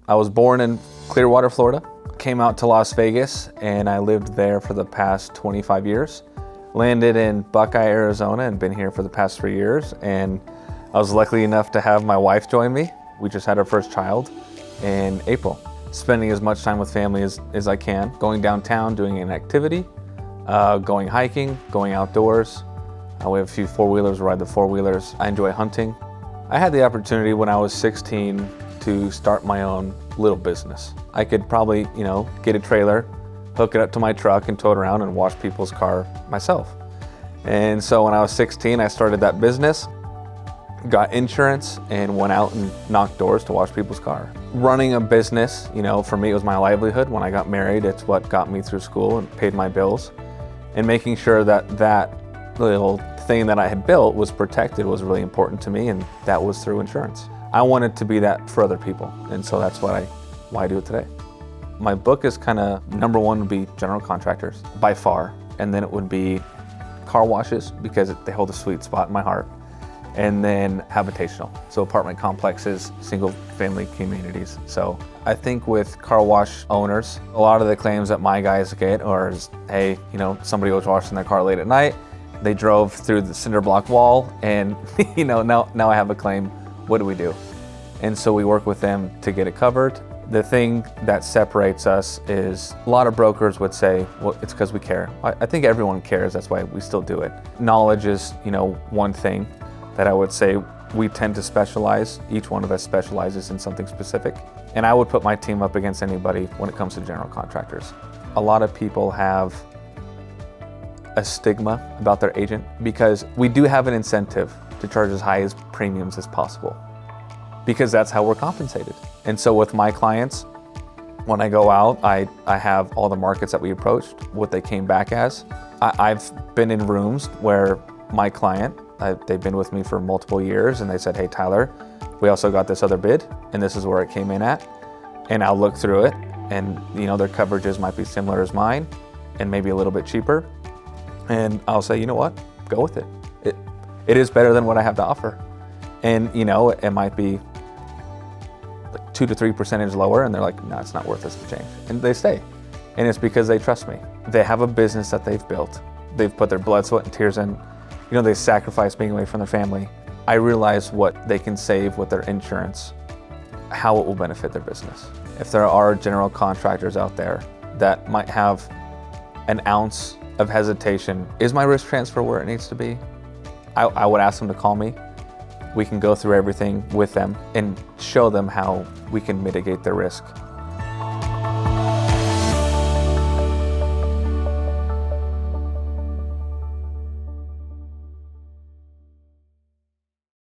I was born in Clearwater, Florida, came out to Las Vegas, and I lived there for the past 25 years. Landed in Buckeye, Arizona, and been here for the past 3 years. And I was lucky enough to have my wife join me. We just had our first child in April. Spending as much time with family as I can, going downtown, doing an activity, going hiking, going outdoors. We have a few four-wheelers, ride the four-wheelers. I enjoy hunting. I had the opportunity when I was 16 to start my own little business. I could probably, get a trailer, hook it up to my truck and tow it around and wash people's car myself. And so when I was 16, I started that business, got insurance, and went out and knocked doors to wash people's car. Running a business, for me, it was my livelihood. When I got married, it's what got me through school and paid my bills. And making sure that that little thing that I had built was protected was really important to me, and that was through insurance. I wanted to be that for other people, and so that's why I do it today. My book is kind of, number one would be general contractors, by far, and then it would be car washes, because they hold a sweet spot in my heart, and then habitational, so apartment complexes, single family communities. So I think with car wash owners, a lot of the claims that my guys get are, hey, somebody was washing their car late at night, they drove through the cinder block wall, and now I have a claim. What do we do? And so we work with them to get it covered. The thing that separates us is a lot of brokers would say, well, it's because we care. I think everyone cares, that's why we still do it. Knowledge is, one thing that I would say we tend to specialize. Each one of us specializes in something specific. And I would put my team up against anybody when it comes to general contractors. A lot of people have a stigma about their agent because we do have an incentive to charge as high as premiums as possible, because that's how we're compensated. And so with my clients, when I go out, I have all the markets that we approached, what they came back as. I've been in rooms where my client, they've been with me for multiple years, and they said, hey Tyler, we also got this other bid, and this is where it came in at. And I'll look through it, and their coverages might be similar as mine, and maybe a little bit cheaper. And I'll say, you know what, go with it. It is better than what I have to offer. And it might be like 2 to 3% lower, and they're like, no, it's not worth us to change. And they stay. And it's because they trust me. They have a business that they've built. They've put their blood, sweat, and tears in. They sacrifice being away from their family. I realize what they can save with their insurance, how it will benefit their business. If there are general contractors out there that might have an ounce of hesitation, is my risk transfer where it needs to be? I would ask them to call me. We can go through everything with them and show them how we can mitigate their risk